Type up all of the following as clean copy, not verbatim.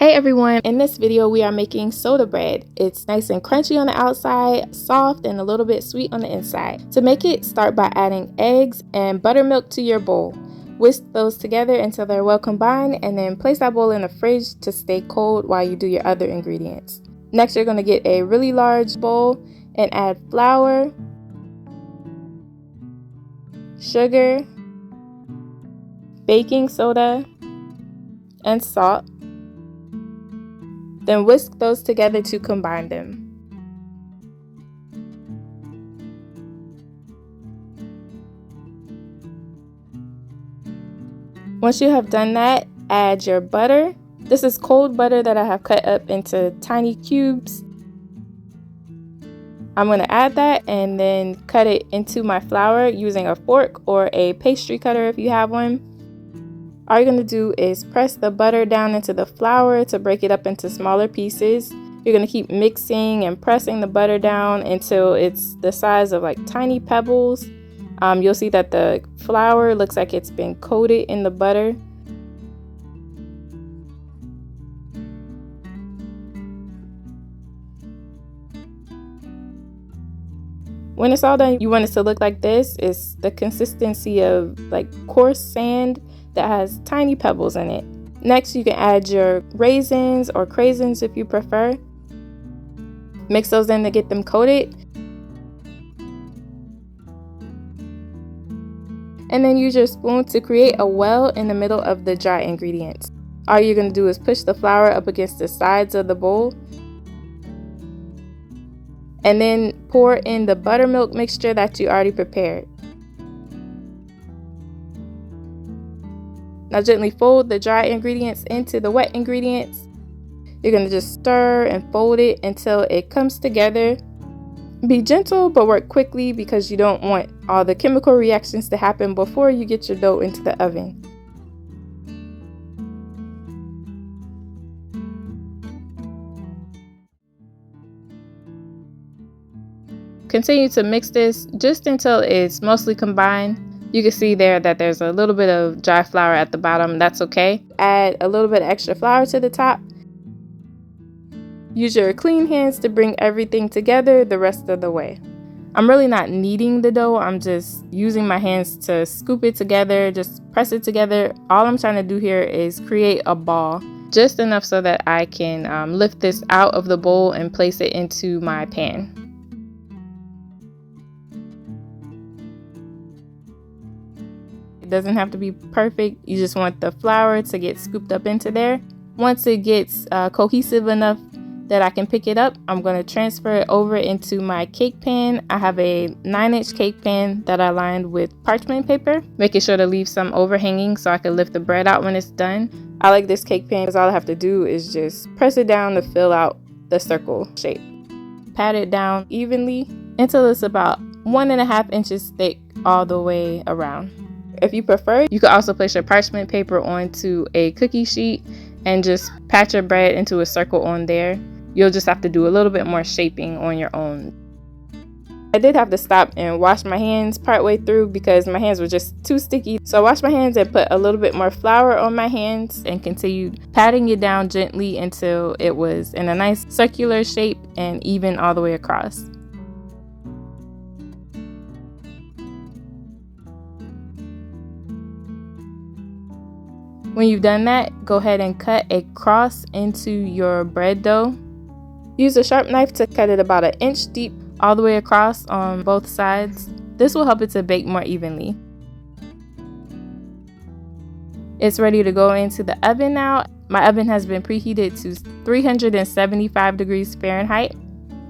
Hey everyone, in this video we are making soda bread. It's nice and crunchy on the outside, soft and a little bit sweet on the inside. To make it, start by adding eggs and buttermilk to your bowl. Whisk those together until they're well combined and then place that bowl in the fridge to stay cold while you do your other ingredients. Next, you're going to get a really large bowl and add flour, sugar, baking soda, and salt. Then whisk those together to combine them. Once you have done that, add your butter. This is cold butter that I have cut up into tiny cubes. I'm going to add that and then cut it into my flour using a fork or a pastry cutter if you have one. All you're going to do is press the butter down into the flour to break it up into smaller pieces. You're going to keep mixing and pressing the butter down until it's the size of like tiny pebbles. You'll see that the flour looks like it's been coated in the butter. When it's all done, you want it to look like this. It's the consistency of like coarse sand that has tiny pebbles in it. Next, you can add your raisins or craisins if you prefer. Mix those in to get them coated. And then use your spoon to create a well in the middle of the dry ingredients. All you're going to do is push the flour up against the sides of the bowl. And then pour in the buttermilk mixture that you already prepared. Now gently fold the dry ingredients into the wet ingredients. You're going to just stir and fold it until it comes together. Be gentle but work quickly because you don't want all the chemical reactions to happen before you get your dough into the oven. Continue to mix this just until it's mostly combined. You can see there that there's a little bit of dry flour at the bottom. That's okay. Add a little bit of extra flour to the top. Use your clean hands to bring everything together the rest of the way. I'm really not kneading the dough. I'm just using my hands to scoop it together, just press it together. All I'm trying to do here is create a ball, just enough so that I can lift this out of the bowl and place it into my pan. Doesn't have to be perfect. You just want the flour to get scooped up into there. Once it gets cohesive enough that I can pick it up, I'm going to transfer it over into my cake pan. I have a 9-inch cake pan that I lined with parchment paper, making sure to leave some overhanging so I can lift the bread out when it's done. I like this cake pan because all I have to do is just press it down to fill out the circle shape. Pat it down evenly until it's about 1.5 inches thick all the way around. If you prefer, you could also place your parchment paper onto a cookie sheet and just pat your bread into a circle on there. You'll just have to do a little bit more shaping on your own. I did have to stop and wash my hands partway through because my hands were just too sticky. So I washed my hands and put a little bit more flour on my hands and continued patting it down gently until it was in a nice circular shape and even all the way across. When you've done that, go ahead and cut a cross into your bread dough. Use a sharp knife to cut it about 1 inch deep all the way across on both sides. This will help it to bake more evenly. It's ready to go into the oven now. My oven has been preheated to 375 degrees Fahrenheit.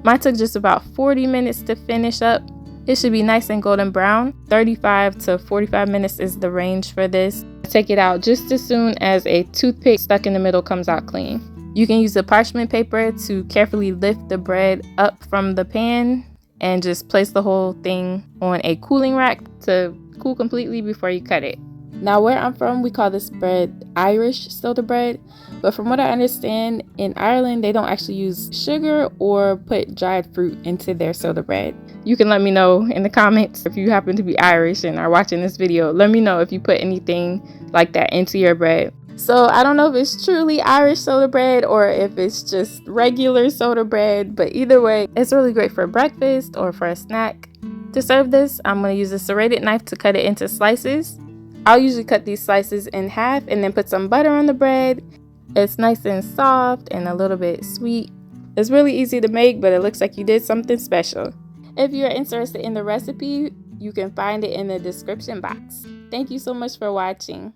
Mine took just about 40 minutes to finish up. It should be nice and golden brown. 35 to 45 minutes is the range for this. Take it out just as soon as a toothpick stuck in the middle comes out clean. You can use the parchment paper to carefully lift the bread up from the pan and just place the whole thing on a cooling rack to cool completely before you cut it. Now where I'm from, we call this bread Irish soda bread, but from what I understand, in Ireland they don't actually use sugar or put dried fruit into their soda bread. You can let me know in the comments if you happen to be Irish and are watching this video. Let me know if you put anything like that into your bread. So I don't know if it's truly Irish soda bread or if it's just regular soda bread, but either way, it's really great for breakfast or for a snack. To serve this, I'm going to use a serrated knife to cut it into slices. I'll usually cut these slices in half and then put some butter on the bread. It's nice and soft and a little bit sweet. It's really easy to make, but it looks like you did something special. If you're interested in the recipe, you can find it in the description box. Thank you so much for watching.